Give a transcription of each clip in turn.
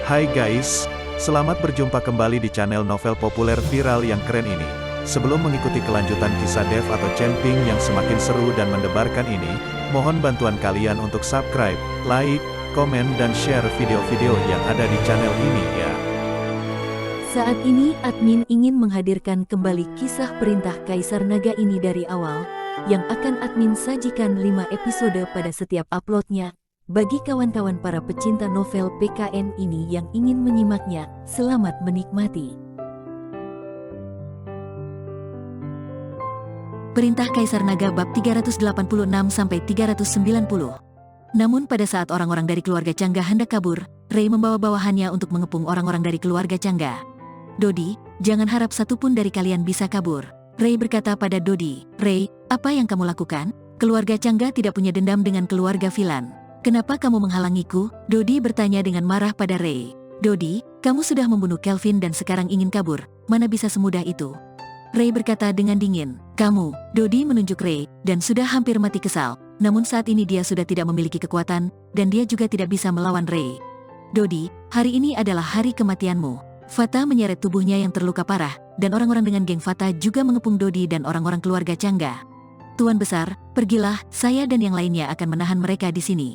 Hai guys, selamat berjumpa kembali di channel novel populer viral yang keren ini. Sebelum mengikuti kelanjutan kisah Dev atau Chen-Ping yang semakin seru dan mendebarkan ini, mohon bantuan kalian untuk subscribe, like, komen dan share video-video yang ada di channel ini ya. Saat ini admin ingin menghadirkan kembali kisah perintah Kaisar Naga ini dari awal, yang akan admin sajikan 5 episode pada setiap uploadnya. Bagi kawan-kawan para pecinta novel PKN ini yang ingin menyimaknya, selamat menikmati. Perintah Kaisar Naga bab 386-390. Namun pada saat orang-orang dari keluarga Changga hendak kabur, Ray membawa bawahannya untuk mengepung orang-orang dari keluarga Changga. Dodi, jangan harap satupun dari kalian bisa kabur. Ray berkata pada Dodi, Ray, apa yang kamu lakukan? Keluarga Changga tidak punya dendam dengan keluarga Vilan. Kenapa kamu menghalangiku? Dodi bertanya dengan marah pada Ray. Dodi, kamu sudah membunuh Kelvin dan sekarang ingin kabur. Mana bisa semudah itu? Ray berkata dengan dingin. Kamu, Dodi menunjuk Ray, dan sudah hampir mati kesal. Namun saat ini dia sudah tidak memiliki kekuatan, dan dia juga tidak bisa melawan Ray. Dodi, hari ini adalah hari kematianmu. Fata menyeret tubuhnya yang terluka parah, dan orang-orang dengan geng Fata juga mengepung Dodi dan orang-orang keluarga Changga. Tuan besar, pergilah, saya dan yang lainnya akan menahan mereka di sini.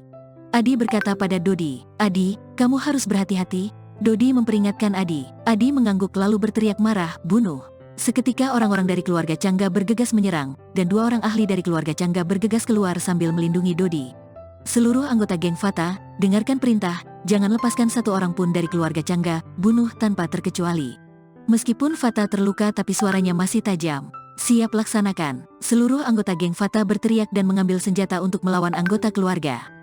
Adi berkata pada Dodi, Adi, kamu harus berhati-hati. Dodi memperingatkan Adi. Adi mengangguk lalu berteriak marah, bunuh. Seketika orang-orang dari keluarga Changga bergegas menyerang, dan 2 orang ahli dari keluarga Changga bergegas keluar sambil melindungi Dodi. Seluruh anggota geng Fata, dengarkan perintah, jangan lepaskan satu orang pun dari keluarga Changga, bunuh tanpa terkecuali. Meskipun Fata terluka tapi suaranya masih tajam. Siap laksanakan. Seluruh anggota geng Fata berteriak dan mengambil senjata untuk melawan anggota keluarga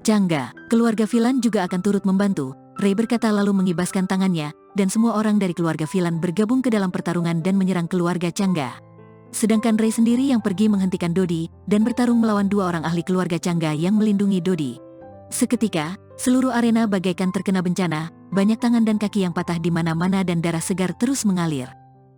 Changga. Keluarga Vilan juga akan turut membantu, Ray berkata lalu mengibaskan tangannya, dan semua orang dari keluarga Vilan bergabung ke dalam pertarungan dan menyerang keluarga Changga. Sedangkan Ray sendiri yang pergi menghentikan Dodi, dan bertarung melawan 2 orang ahli keluarga Changga yang melindungi Dodi. Seketika, seluruh arena bagaikan terkena bencana, banyak tangan dan kaki yang patah di mana-mana dan darah segar terus mengalir.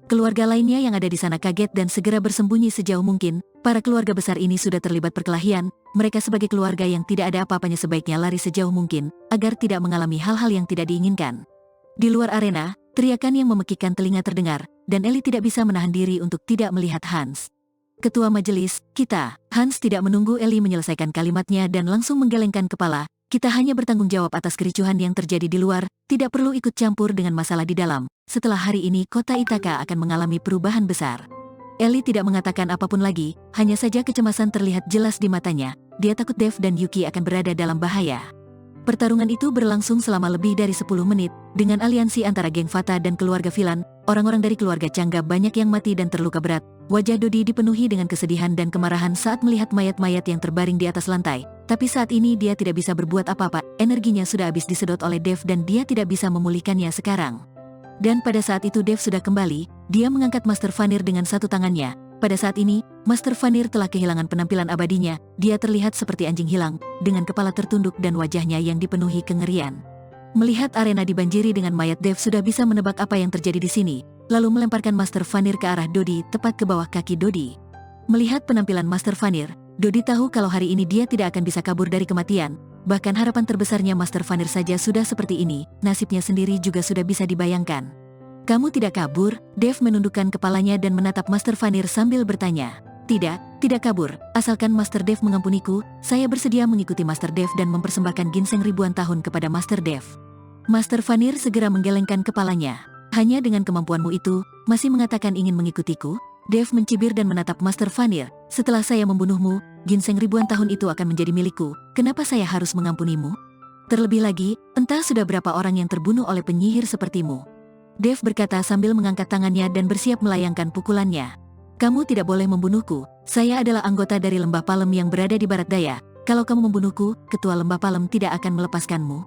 Keluarga lainnya yang ada di sana kaget dan segera bersembunyi sejauh mungkin. Para keluarga besar ini sudah terlibat perkelahian, mereka sebagai keluarga yang tidak ada apa-apanya sebaiknya lari sejauh mungkin, agar tidak mengalami hal-hal yang tidak diinginkan. Di luar arena, teriakan yang memekikkan telinga terdengar, dan Ellie tidak bisa menahan diri untuk tidak melihat Hans. Ketua majelis, kita, Hans tidak menunggu Ellie menyelesaikan kalimatnya dan langsung menggelengkan kepala, kita hanya bertanggung jawab atas kericuhan yang terjadi di luar, tidak perlu ikut campur dengan masalah di dalam. Setelah hari ini kota Ithaka akan mengalami perubahan besar. Ellie tidak mengatakan apapun lagi, hanya saja kecemasan terlihat jelas di matanya. Dia takut Dev dan Yuki akan berada dalam bahaya. Pertarungan itu berlangsung selama lebih dari 10 menit, dengan aliansi antara geng Fata dan keluarga Vilan. Orang-orang dari keluarga Changga banyak yang mati dan terluka berat. Wajah Dodi dipenuhi dengan kesedihan dan kemarahan saat melihat mayat-mayat yang terbaring di atas lantai. Tapi saat ini dia tidak bisa berbuat apa-apa, energinya sudah habis disedot oleh Dev dan dia tidak bisa memulihkannya sekarang. Dan pada saat itu Dev sudah kembali, dia mengangkat Master Vanir dengan satu tangannya. Pada saat ini, Master Vanir telah kehilangan penampilan abadinya, dia terlihat seperti anjing hilang, dengan kepala tertunduk dan wajahnya yang dipenuhi kengerian. Melihat arena dibanjiri dengan mayat Dev sudah bisa menebak apa yang terjadi di sini, lalu melemparkan Master Vanir ke arah Dodi tepat ke bawah kaki Dodi. Melihat penampilan Master Vanir, Dodi tahu kalau hari ini dia tidak akan bisa kabur dari kematian. Bahkan harapan terbesarnya Master Vanir saja sudah seperti ini, nasibnya sendiri juga sudah bisa dibayangkan. Kamu tidak kabur? Dev menundukkan kepalanya dan menatap Master Vanir sambil bertanya. Tidak kabur, asalkan Master Dev mengampuniku, saya bersedia mengikuti Master Dev dan mempersembahkan ginseng ribuan tahun kepada Master Dev. Master Vanir segera menggelengkan kepalanya. Hanya dengan kemampuanmu itu, masih mengatakan ingin mengikutiku? Dev mencibir dan menatap Master Vanir. Setelah saya membunuhmu, ginseng ribuan tahun itu akan menjadi milikku. Kenapa saya harus mengampunimu? Terlebih lagi, entah sudah berapa orang yang terbunuh oleh penyihir sepertimu. Dev berkata sambil mengangkat tangannya dan bersiap melayangkan pukulannya. Kamu tidak boleh membunuhku. Saya adalah anggota dari Lembah Palem yang berada di barat daya. Kalau kamu membunuhku, ketua Lembah Palem tidak akan melepaskanmu.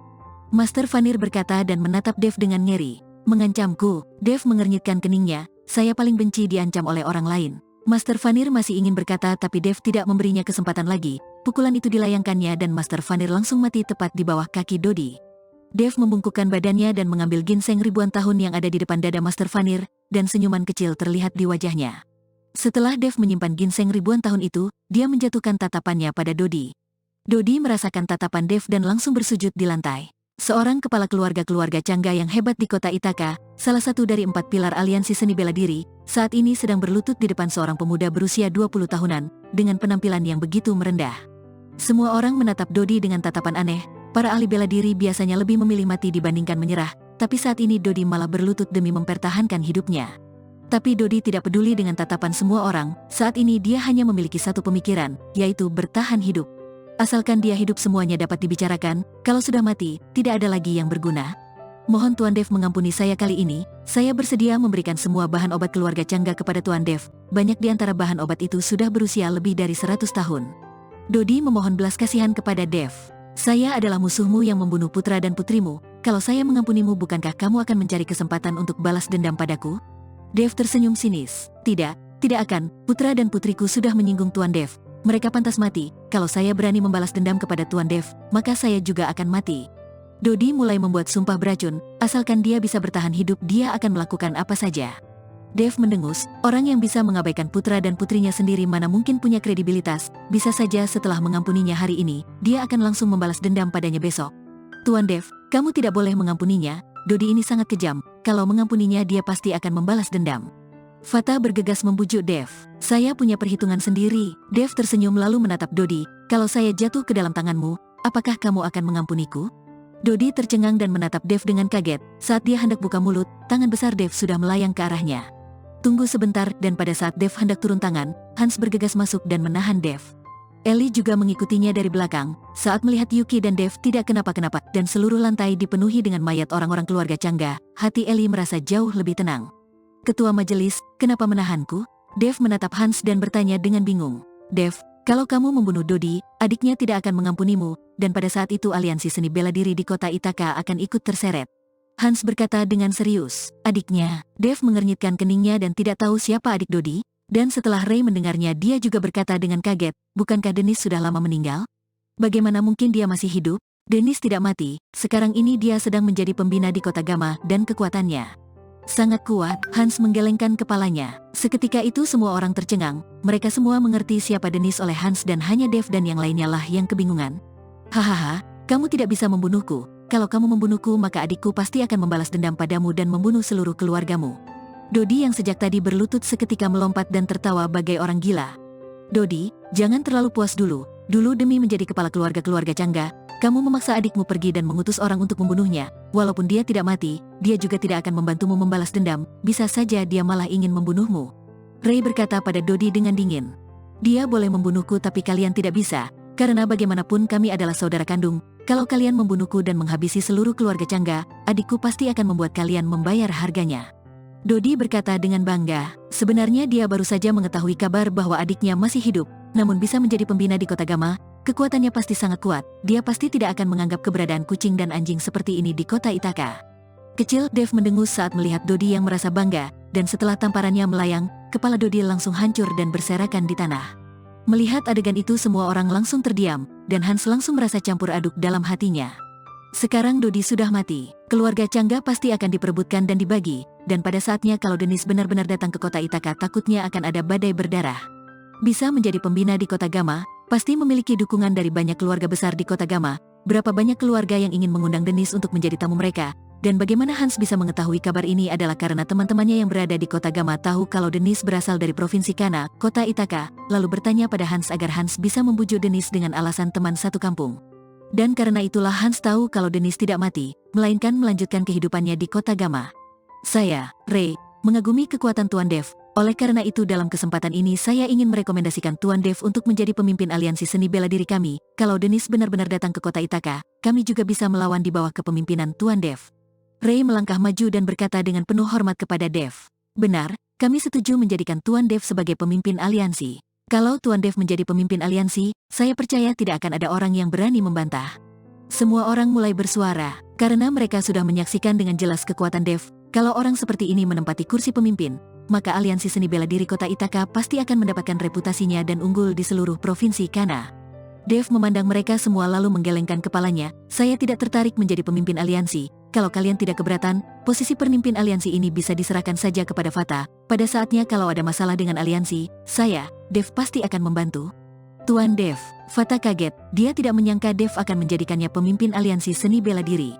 Master Vanir berkata dan menatap Dev dengan ngeri. Mengancamku? Dev mengernyitkan keningnya. Saya paling benci diancam oleh orang lain. Master Vanir masih ingin berkata tapi Dev tidak memberinya kesempatan lagi. Pukulan itu dilayangkannya dan Master Vanir langsung mati tepat di bawah kaki Dodi. Dev membungkukkan badannya dan mengambil ginseng ribuan tahun yang ada di depan dada Master Vanir, dan senyuman kecil terlihat di wajahnya. Setelah Dev menyimpan ginseng ribuan tahun itu, dia menjatuhkan tatapannya pada Dodi. Dodi merasakan tatapan Dev dan langsung bersujud di lantai. Seorang kepala keluarga Cangga yang hebat di kota Ithaka, salah satu dari 4 pilar aliansi seni bela diri, saat ini sedang berlutut di depan seorang pemuda berusia 20 tahunan, dengan penampilan yang begitu merendah. Semua orang menatap Dodi dengan tatapan aneh. Para ahli bela diri biasanya lebih memilih mati dibandingkan menyerah, tapi saat ini Dodi malah berlutut demi mempertahankan hidupnya. Tapi Dodi tidak peduli dengan tatapan semua orang, saat ini dia hanya memiliki satu pemikiran, yaitu bertahan hidup. Asalkan dia hidup semuanya dapat dibicarakan, kalau sudah mati, tidak ada lagi yang berguna. Mohon Tuan Dev mengampuni saya kali ini, saya bersedia memberikan semua bahan obat keluarga Cangga kepada Tuan Dev, banyak di antara bahan obat itu sudah berusia lebih dari 100 tahun. Dodi memohon belas kasihan kepada Dev. Saya adalah musuhmu yang membunuh putra dan putrimu, kalau saya mengampunimu bukankah kamu akan mencari kesempatan untuk balas dendam padaku? Dev tersenyum sinis. Tidak akan, putra dan putriku sudah menyinggung Tuan Dev. Mereka pantas mati, kalau saya berani membalas dendam kepada Tuan Dev, maka saya juga akan mati. Dodi mulai membuat sumpah beracun, asalkan dia bisa bertahan hidup dia akan melakukan apa saja. Dev mendengus, orang yang bisa mengabaikan putra dan putrinya sendiri mana mungkin punya kredibilitas, bisa saja setelah mengampuninya hari ini, dia akan langsung membalas dendam padanya besok. Tuan Dev, kamu tidak boleh mengampuninya, Dodi ini sangat kejam, kalau mengampuninya dia pasti akan membalas dendam. Fata bergegas membujuk Dev. Saya punya perhitungan sendiri. Dev tersenyum lalu menatap Dodi. Kalau saya jatuh ke dalam tanganmu, apakah kamu akan mengampuniku? Dodi tercengang dan menatap Dev dengan kaget. Saat dia hendak buka mulut, tangan besar Dev sudah melayang ke arahnya. Tunggu sebentar, dan pada saat Dev hendak turun tangan, Hans bergegas masuk dan menahan Dev. Ellie juga mengikutinya dari belakang. Saat melihat Yuki dan Dev tidak kenapa-kenapa dan seluruh lantai dipenuhi dengan mayat orang-orang keluarga Cangga, hati Ellie merasa jauh lebih tenang. Ketua majelis, kenapa menahanku? Dev menatap Hans dan bertanya dengan bingung. Dev, kalau kamu membunuh Dodi, adiknya tidak akan mengampunimu, dan pada saat itu aliansi seni bela diri di kota Ithaka akan ikut terseret. Hans berkata dengan serius, adiknya. Dev mengernyitkan keningnya dan tidak tahu siapa adik Dodi, dan setelah Ray mendengarnya dia juga berkata dengan kaget, bukankah Dennis sudah lama meninggal? Bagaimana mungkin dia masih hidup? Dennis tidak mati, sekarang ini dia sedang menjadi pembina di kota Gama dan kekuatannya sangat kuat. Hans menggelengkan kepalanya. Seketika itu semua orang tercengang. Mereka semua mengerti siapa Dennis oleh Hans dan hanya Dev dan yang lainnya lah yang kebingungan. Hahaha, kamu tidak bisa membunuhku. Kalau kamu membunuhku maka adikku pasti akan membalas dendam padamu dan membunuh seluruh keluargamu. Dodi yang sejak tadi berlutut seketika melompat dan tertawa bagai orang gila. Dodi, jangan terlalu puas dulu. Dulu demi menjadi kepala keluarga Cangga, kamu memaksa adikmu pergi dan mengutus orang untuk membunuhnya. Walaupun dia tidak mati, dia juga tidak akan membantumu membalas dendam, bisa saja dia malah ingin membunuhmu. Ray berkata pada Dodi dengan dingin. Dia boleh membunuhku tapi kalian tidak bisa, karena bagaimanapun kami adalah saudara kandung. Kalau kalian membunuhku dan menghabisi seluruh keluarga Cangga, adikku pasti akan membuat kalian membayar harganya. Dodi berkata dengan bangga, sebenarnya dia baru saja mengetahui kabar bahwa adiknya masih hidup, namun bisa menjadi pembina di kota Gama. Kekuatannya pasti sangat kuat, dia pasti tidak akan menganggap keberadaan kucing dan anjing seperti ini di kota Ithaka. Kecil Dev mendengus saat melihat Dodi yang merasa bangga, dan setelah tamparannya melayang, kepala Dodi langsung hancur dan berserakan di tanah. Melihat adegan itu semua orang langsung terdiam, dan Hans langsung merasa campur aduk dalam hatinya. Sekarang Dodi sudah mati, keluarga Cangga pasti akan diperebutkan dan dibagi, dan pada saatnya kalau Dennis benar-benar datang ke kota Ithaka takutnya akan ada badai berdarah. Bisa menjadi pembina di kota Gama, pasti memiliki dukungan dari banyak keluarga besar di kota Gama. Berapa banyak keluarga yang ingin mengundang Dennis untuk menjadi tamu mereka, dan bagaimana Hans bisa mengetahui kabar ini adalah karena teman-temannya yang berada di kota Gama tahu kalau Dennis berasal dari provinsi Kana, kota Ithaka, lalu bertanya pada Hans agar Hans bisa membujuk Dennis dengan alasan teman satu kampung. Dan karena itulah Hans tahu kalau Dennis tidak mati, melainkan melanjutkan kehidupannya di kota Gama. Saya, Ray, mengagumi kekuatan Tuan Dev. Oleh karena itu dalam kesempatan ini saya ingin merekomendasikan Tuan Dev untuk menjadi pemimpin aliansi seni bela diri kami. Kalau Dennis benar-benar datang ke kota Ithaka, kami juga bisa melawan di bawah kepemimpinan Tuan Dev. Ray melangkah maju dan berkata dengan penuh hormat kepada Dev. Benar, kami setuju menjadikan Tuan Dev sebagai pemimpin aliansi. Kalau Tuan Dev menjadi pemimpin aliansi, saya percaya tidak akan ada orang yang berani membantah. Semua orang mulai bersuara, karena mereka sudah menyaksikan dengan jelas kekuatan Dev. Kalau orang seperti ini menempati kursi pemimpin, maka aliansi seni bela diri kota Ithaka pasti akan mendapatkan reputasinya dan unggul di seluruh provinsi Kana. Dev memandang mereka semua lalu menggelengkan kepalanya, saya tidak tertarik menjadi pemimpin aliansi. Kalau kalian tidak keberatan, posisi pemimpin aliansi ini bisa diserahkan saja kepada Fata. Pada saatnya kalau ada masalah dengan aliansi, saya, Dev pasti akan membantu. Tuan Dev, Fata kaget, dia tidak menyangka Dev akan menjadikannya pemimpin aliansi seni bela diri.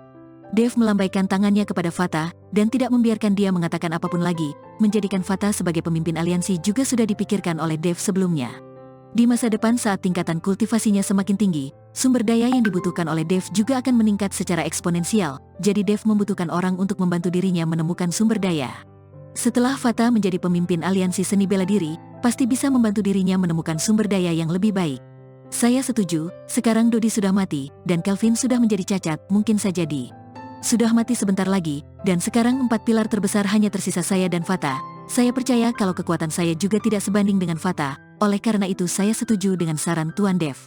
Dev melambaikan tangannya kepada Fatah, dan tidak membiarkan dia mengatakan apapun lagi, menjadikan Fatah sebagai pemimpin aliansi juga sudah dipikirkan oleh Dev sebelumnya. Di masa depan saat tingkatan kultivasinya semakin tinggi, sumber daya yang dibutuhkan oleh Dev juga akan meningkat secara eksponensial, jadi Dev membutuhkan orang untuk membantu dirinya menemukan sumber daya. Setelah Fatah menjadi pemimpin aliansi seni bela diri, pasti bisa membantu dirinya menemukan sumber daya yang lebih baik. Saya setuju, sekarang Dodi sudah mati, dan Kelvin sudah menjadi cacat, mungkin saja sudah mati sebentar lagi, dan sekarang 4 pilar terbesar hanya tersisa saya dan Fatah. Saya percaya kalau kekuatan saya juga tidak sebanding dengan Fatah, oleh karena itu saya setuju dengan saran Tuan Dev.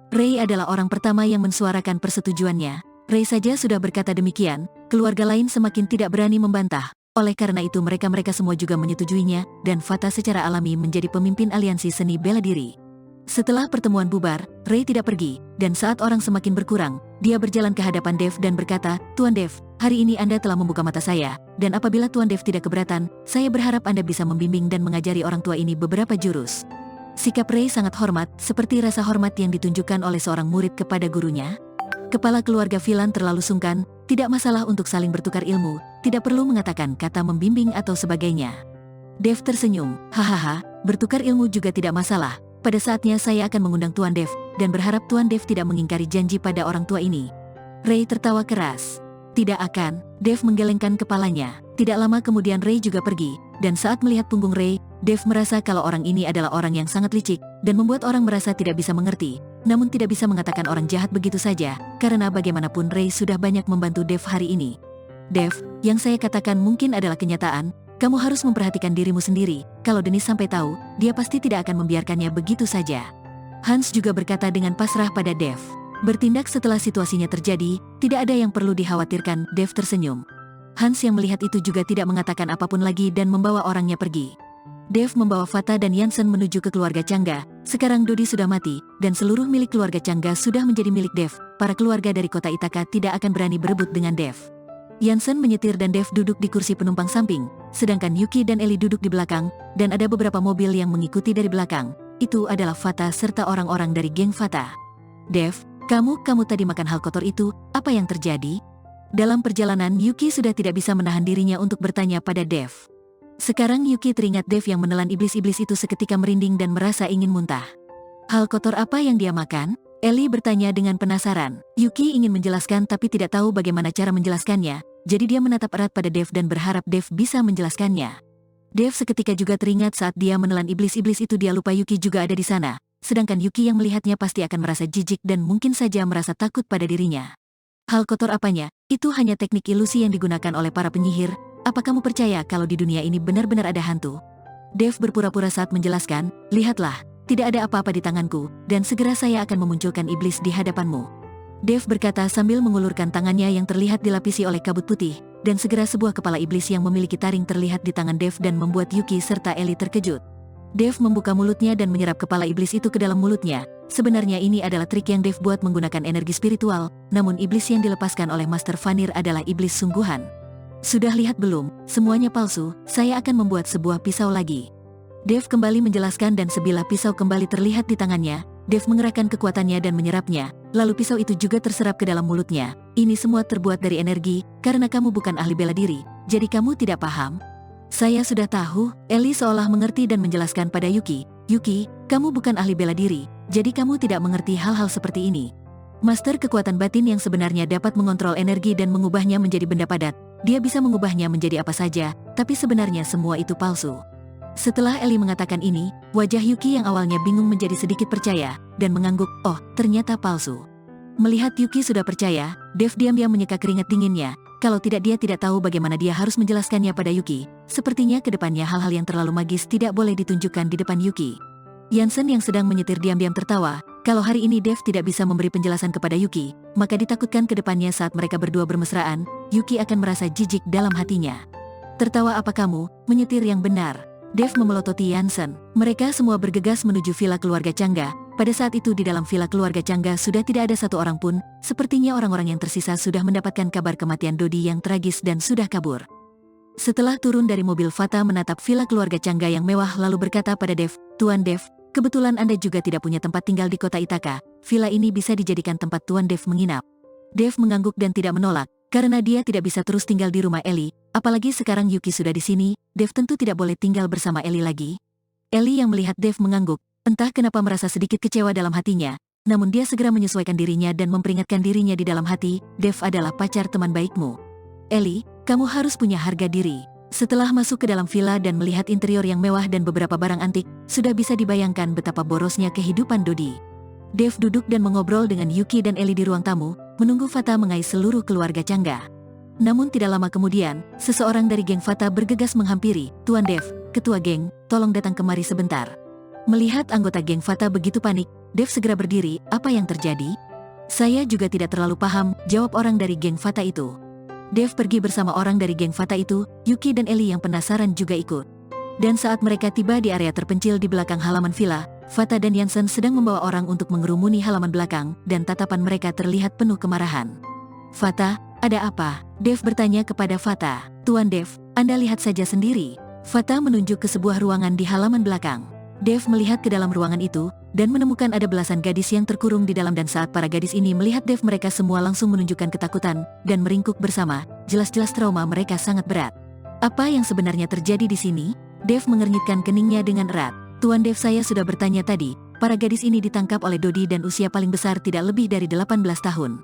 Ray adalah orang pertama yang mensuarakan persetujuannya. Ray saja sudah berkata demikian, keluarga lain semakin tidak berani membantah. Oleh karena itu mereka semua juga menyetujuinya, dan Fatah secara alami menjadi pemimpin aliansi seni bela diri. Setelah pertemuan bubar, Ray tidak pergi, dan saat orang semakin berkurang, dia berjalan ke hadapan Dev dan berkata, Tuan Dev, hari ini Anda telah membuka mata saya, dan apabila Tuan Dev tidak keberatan, saya berharap Anda bisa membimbing dan mengajari orang tua ini beberapa jurus. Sikap Ray sangat hormat, seperti rasa hormat yang ditunjukkan oleh seorang murid kepada gurunya. Kepala keluarga Villan terlalu sungkan, tidak masalah untuk saling bertukar ilmu, tidak perlu mengatakan kata membimbing atau sebagainya. Dev tersenyum, hahaha, bertukar ilmu juga tidak masalah. Pada saatnya saya akan mengundang Tuan Dev, dan berharap Tuan Dev tidak mengingkari janji pada orang tua ini. Ray tertawa keras. Tidak akan, Dev menggelengkan kepalanya. Tidak lama kemudian Ray juga pergi, dan saat melihat punggung Ray, Dev merasa kalau orang ini adalah orang yang sangat licik, dan membuat orang merasa tidak bisa mengerti. Namun tidak bisa mengatakan orang jahat begitu saja, karena bagaimanapun Ray sudah banyak membantu Dev hari ini. Dev, yang saya katakan mungkin adalah kenyataan. Kamu harus memperhatikan dirimu sendiri, kalau Dennis sampai tahu, dia pasti tidak akan membiarkannya begitu saja. Hans juga berkata dengan pasrah pada Dev. Bertindak setelah situasinya terjadi, tidak ada yang perlu dikhawatirkan, Dev tersenyum. Hans yang melihat itu juga tidak mengatakan apapun lagi dan membawa orangnya pergi. Dev membawa Fatah dan Jansen menuju ke keluarga Changga. Sekarang Dodi sudah mati, dan seluruh milik keluarga Changga sudah menjadi milik Dev. Para keluarga dari kota Ithaka tidak akan berani berebut dengan Dev. Jansen menyetir dan Dev duduk di kursi penumpang samping, sedangkan Yuki dan Ellie duduk di belakang, dan ada beberapa mobil yang mengikuti dari belakang. Itu adalah Fatah serta orang-orang dari geng Fatah. Dev, kamu tadi makan hal kotor itu, apa yang terjadi? Dalam perjalanan Yuki sudah tidak bisa menahan dirinya untuk bertanya pada Dev. Sekarang Yuki teringat Dev yang menelan iblis-iblis itu seketika merinding dan merasa ingin muntah. Hal kotor apa yang dia makan? Ellie bertanya dengan penasaran. Yuki ingin menjelaskan tapi tidak tahu bagaimana cara menjelaskannya. Jadi dia menatap erat pada Dev dan berharap Dev bisa menjelaskannya. Dev seketika juga teringat saat dia menelan iblis-iblis itu dia lupa Yuki juga ada di sana. Sedangkan Yuki yang melihatnya pasti akan merasa jijik dan mungkin saja merasa takut pada dirinya. Hal kotor apanya? Itu hanya teknik ilusi yang digunakan oleh para penyihir. Apa kamu percaya kalau di dunia ini benar-benar ada hantu? Dev berpura-pura saat menjelaskan, lihatlah, tidak ada apa-apa di tanganku, dan segera saya akan memunculkan iblis di hadapanmu. Dev berkata sambil mengulurkan tangannya yang terlihat dilapisi oleh kabut putih, dan segera sebuah kepala iblis yang memiliki taring terlihat di tangan Dev dan membuat Yuki serta Ellie terkejut. Dev membuka mulutnya dan menyerap kepala iblis itu ke dalam mulutnya. Sebenarnya ini adalah trik yang Dev buat menggunakan energi spiritual, namun iblis yang dilepaskan oleh Master Vanir adalah iblis sungguhan. Sudah lihat belum, semuanya palsu, saya akan membuat sebuah pisau lagi. Dev kembali menjelaskan dan sebilah pisau kembali terlihat di tangannya. Dev mengerahkan kekuatannya dan menyerapnya, lalu pisau itu juga terserap ke dalam mulutnya. Ini semua terbuat dari energi, karena kamu bukan ahli bela diri, jadi kamu tidak paham? Saya sudah tahu, Ellie seolah mengerti dan menjelaskan pada Yuki. Yuki, kamu bukan ahli bela diri, jadi kamu tidak mengerti hal-hal seperti ini. Master kekuatan batin yang sebenarnya dapat mengontrol energi dan mengubahnya menjadi benda padat. Dia bisa mengubahnya menjadi apa saja, tapi sebenarnya semua itu palsu. Setelah Ellie mengatakan ini, wajah Yuki yang awalnya bingung menjadi sedikit percaya, dan mengangguk, oh, ternyata palsu. Melihat Yuki sudah percaya, Dev diam-diam menyeka keringat dinginnya. Kalau tidak dia tidak tahu bagaimana dia harus menjelaskannya pada Yuki. Sepertinya ke depannya hal-hal yang terlalu magis tidak boleh ditunjukkan di depan Yuki. Jansen yang sedang menyetir diam-diam tertawa. Kalau hari ini Dev tidak bisa memberi penjelasan kepada Yuki, maka ditakutkan ke depannya saat mereka berdua bermesraan, Yuki akan merasa jijik dalam hatinya. Tertawa apa kamu, menyetir yang benar. Dev memelototi Jansen. Mereka semua bergegas menuju villa keluarga Changga. Pada saat itu di dalam villa keluarga Changga sudah tidak ada satu orang pun. Sepertinya orang-orang yang tersisa sudah mendapatkan kabar kematian Dodi yang tragis dan sudah kabur. Setelah turun dari mobil, Fatah menatap villa keluarga Changga yang mewah lalu berkata pada Dev, Tuan Dev, kebetulan Anda juga tidak punya tempat tinggal di kota Ithaka. Villa ini bisa dijadikan tempat Tuan Dev menginap. Dev mengangguk dan tidak menolak. Karena dia tidak bisa terus tinggal di rumah Ellie, apalagi sekarang Yuki sudah di sini, Dev tentu tidak boleh tinggal bersama Ellie lagi. Ellie yang melihat Dev mengangguk, entah kenapa merasa sedikit kecewa dalam hatinya, namun dia segera menyesuaikan dirinya dan memperingatkan dirinya di dalam hati, Dev adalah pacar teman baikmu. Ellie, kamu harus punya harga diri. Setelah masuk ke dalam villa dan melihat interior yang mewah dan beberapa barang antik, sudah bisa dibayangkan betapa borosnya kehidupan Dodi. Dev duduk dan mengobrol dengan Yuki dan Ellie di ruang tamu, menunggu Fata mengais seluruh keluarga Changga. Namun tidak lama kemudian, seseorang dari geng Fata bergegas menghampiri, "Tuan Dev, ketua geng, tolong datang kemari sebentar." Melihat anggota geng Fata begitu panik, Dev segera berdiri, "Apa yang terjadi?" "Saya juga tidak terlalu paham," jawab orang dari geng Fata itu. Dev pergi bersama orang dari geng Fata itu, Yuki dan Ellie yang penasaran juga ikut. Dan saat mereka tiba di area terpencil di belakang halaman villa, Fata dan Yansen sedang membawa orang untuk mengerumuni halaman belakang, dan tatapan mereka terlihat penuh kemarahan. "Fata, ada apa?" Dev bertanya kepada Fata. "Tuan Dev, Anda lihat saja sendiri." Fata menunjuk ke sebuah ruangan di halaman belakang. Dev melihat ke dalam ruangan itu, dan menemukan ada belasan gadis yang terkurung di dalam dan saat para gadis ini melihat Dev mereka semua langsung menunjukkan ketakutan, dan meringkuk bersama, jelas-jelas trauma mereka sangat berat. "Apa yang sebenarnya terjadi di sini?" Dev mengernyitkan keningnya dengan erat. "Tuan Dev, saya sudah bertanya tadi, para gadis ini ditangkap oleh Dodi dan usia paling besar tidak lebih dari 18 tahun.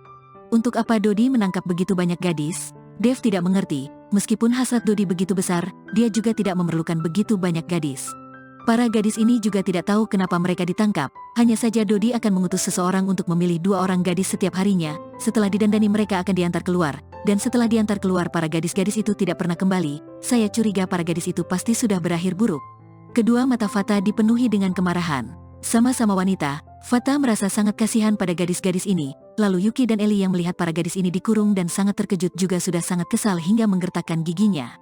Untuk apa Dodi menangkap begitu banyak gadis?" Dev tidak mengerti, meskipun hasrat Dodi begitu besar, dia juga tidak memerlukan begitu banyak gadis. Para gadis ini juga tidak tahu kenapa mereka ditangkap, hanya saja Dodi akan mengutus seseorang untuk memilih 2 orang gadis setiap harinya, setelah didandani mereka akan diantar keluar, dan setelah diantar keluar para gadis-gadis itu tidak pernah kembali, saya curiga para gadis itu pasti sudah berakhir buruk. Kedua mata Fata dipenuhi dengan kemarahan. Sama-sama wanita, Fata merasa sangat kasihan pada gadis-gadis ini, lalu Yuki dan Ellie yang melihat para gadis ini dikurung dan sangat terkejut juga sudah sangat kesal hingga menggertakkan giginya.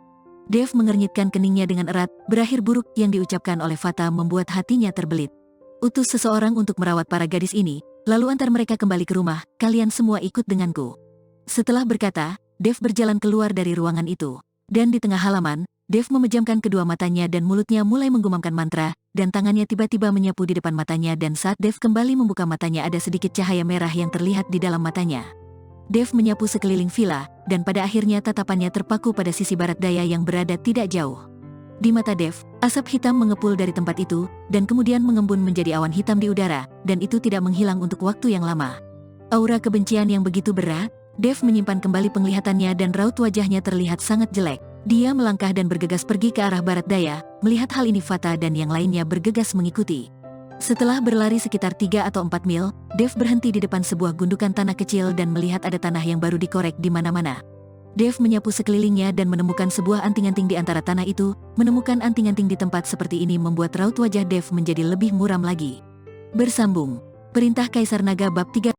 Dev mengernyitkan keningnya dengan erat, berakhir buruk yang diucapkan oleh Fata membuat hatinya terbelit. "Utus seseorang untuk merawat para gadis ini, lalu antar mereka kembali ke rumah, kalian semua ikut denganku." Setelah berkata, Dev berjalan keluar dari ruangan itu. Dan di tengah halaman, Dev memejamkan kedua matanya dan mulutnya mulai menggumamkan mantra, dan tangannya tiba-tiba menyapu di depan matanya dan saat Dev kembali membuka matanya ada sedikit cahaya merah yang terlihat di dalam matanya. Dev menyapu sekeliling villa, dan pada akhirnya tatapannya terpaku pada sisi barat daya yang berada tidak jauh. Di mata Dev, asap hitam mengepul dari tempat itu, dan kemudian mengembun menjadi awan hitam di udara, dan itu tidak menghilang untuk waktu yang lama. Aura kebencian yang begitu berat, Dev menyimpan kembali penglihatannya dan raut wajahnya terlihat sangat jelek. Dia melangkah dan bergegas pergi ke arah barat daya, melihat hal ini Fata dan yang lainnya bergegas mengikuti. Setelah berlari sekitar 3 atau 4 mil, Dev berhenti di depan sebuah gundukan tanah kecil dan melihat ada tanah yang baru dikorek di mana-mana. Dev menyapu sekelilingnya dan menemukan sebuah anting-anting di antara tanah itu. Menemukan anting-anting di tempat seperti ini membuat raut wajah Dev menjadi lebih muram lagi. Bersambung. Perintah Kaisar Naga bab 3